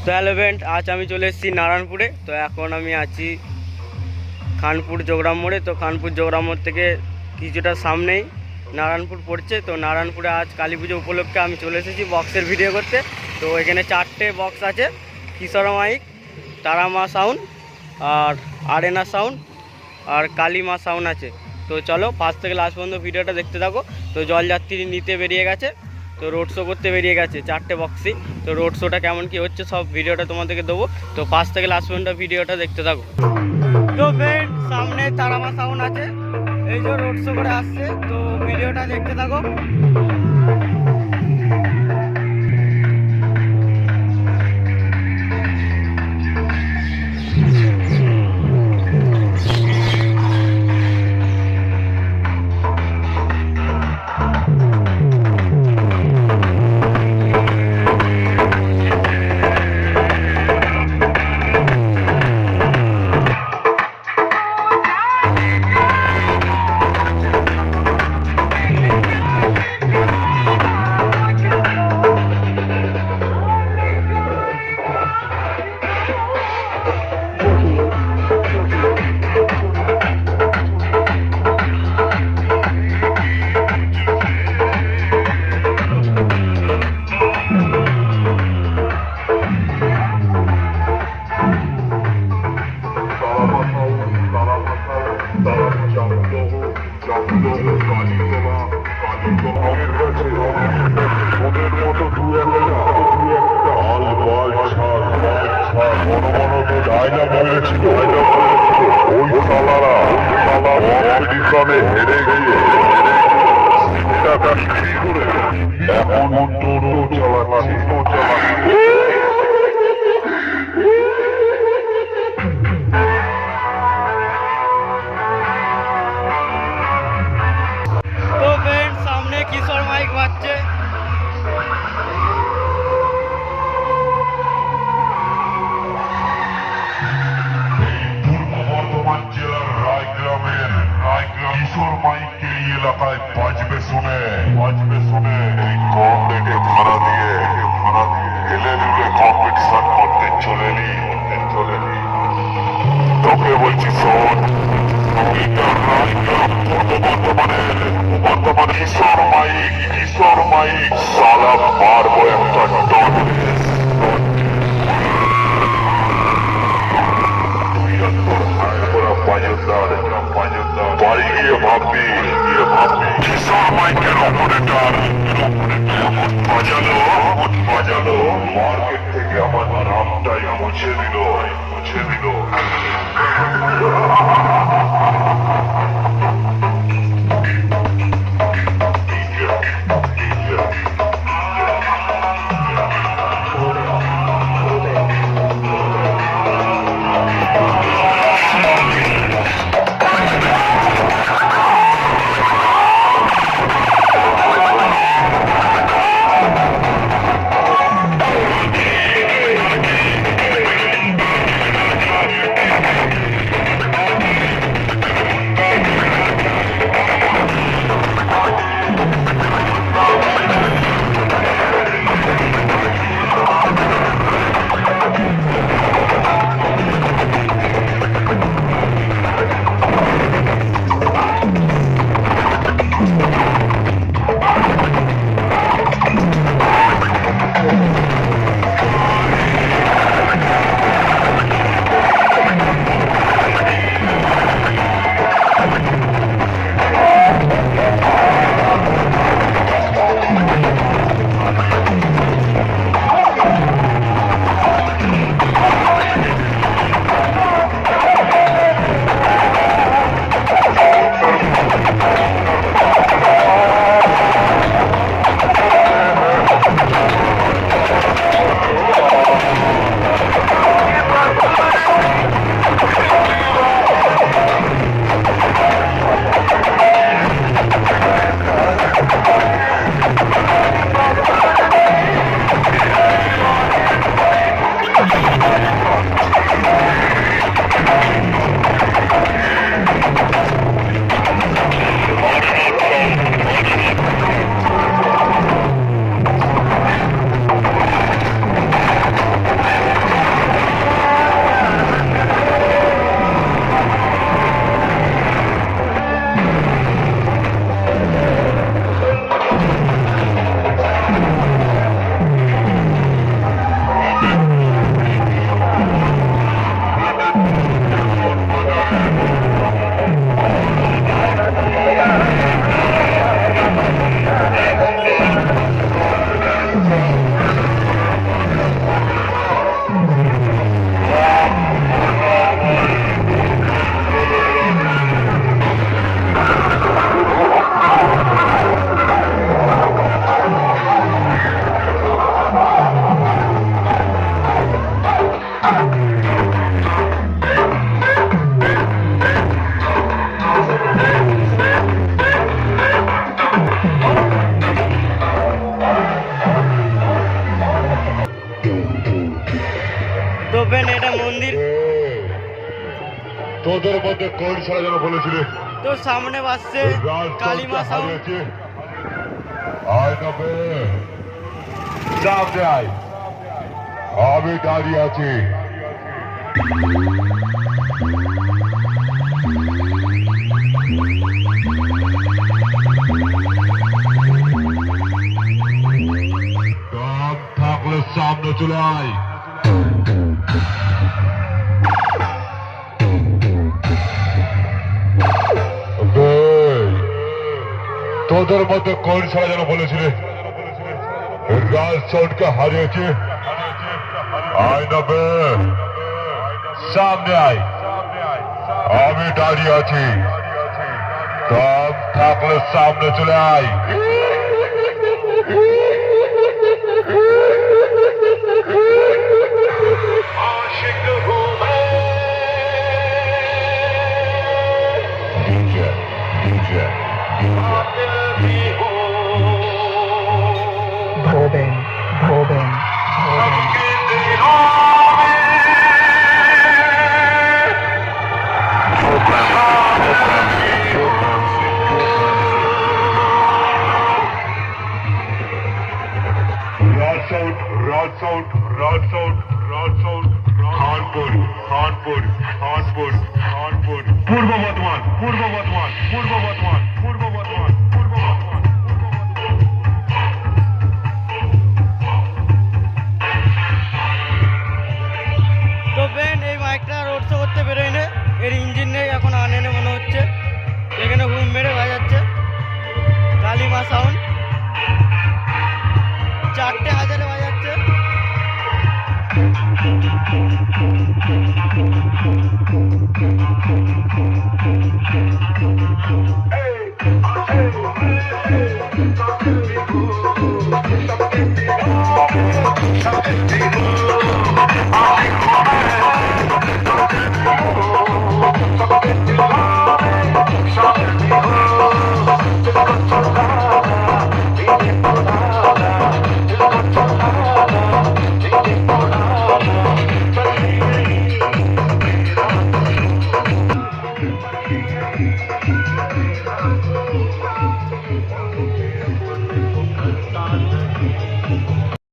তো এলিভেন্ট আজ আমি চলে এসেছি নারায়ণপুরে। তো এখন আমি আছি খানপুর যোগরাম মোড়ে। তো খানপুর যোগরাম মোড় থেকে কিছুটা সামনেই নারায়ণপুর পড়ছে। তো নারায়ণপুরে আজ কালী পুজো উপলক্ষে আমি চলে এসেছি বক্সের ভিডিও করতে। তো এখানে 4টে বক্স আছে, কিশোর মাইক, তারা মা সাউন্ড, আর আরেনা সাউন্ড, আর কালী মা সাউন্ড আছে। তো চলো ফার্স্ট থেকে লাস্ট পর্যন্ত ভিডিওটা দেখতে থাকো। তো জলযাত্রী নিতে বেরিয়ে গেছে, তো রোড শো করতে বেরিয়ে গেছে 4টে বক্সই। তো রোড শোটা কেমন কি হচ্ছে সব ভিডিওটা তোমাদেরকে দেবো। তো ফার্স্ট থেকে লাস্ট পর্যন্ত ভিডিওটা দেখতে থাকো। তো ফ্রেন্ড সামনে তারামা সাউন্ড আছে, এই যে রোড শো করে আসছে। তো ভিডিওটা দেখতে থাকো। হেরে গিয়ে এখন টোটো চালাচ্ছি। তো ফ্রেন্ড সামনে কিশোর মাইক বাজছে। বর্ধমান জেলার রায়গ্রামের কিশোর মাইক এই এলাকায় বাজবে শুনে এই কম রেটে ভাড়া দিয়ে হেলে দুলে কম্পিটিশন করতে চলেনি। তোকে বলছি শোন, বর্তমানে কিশোর মাইক সালা মারবো একটা ডন। বাড়ি গিয়ে ভাববি কিশোর মাইকের অপারেটর বাজালো মার্কেট থেকে আমার নামটাই মুছে দিল। তো বেন এটা মন্দির, তোদের মধ্যে কোন সারা যেন বলেছিলে তো সামনে বাসছে কালিমা সাউন্ড। আয় না বে, সামনে আয়, আমি দাঁড়িয়ে আছি। দম থাকলে সামনে চলে আয়। তোদের মধ্যে কোন সারা যেন বলেছিলে রাজ সাউন্ডকে হারিয়েছে? আয় না বে, সামনে আয়, আমি দাঁড়িয়ে আছি। দম থাকলে সামনে চলে আয়। DJ, DJ, Boben, Boben, Boben. Raj Sound, Kanpur, Purva Bardhaman, তো বেন এই মাইকটা রোড শো করতে বেরোয় না, এর ইঞ্জিন নেই এখন, আনে না মনে হচ্ছে। এখানে হুম মেরে বাজাচ্ছে কালিমা সাউন্ড, 4,000 বাজাচ্ছে। Hey,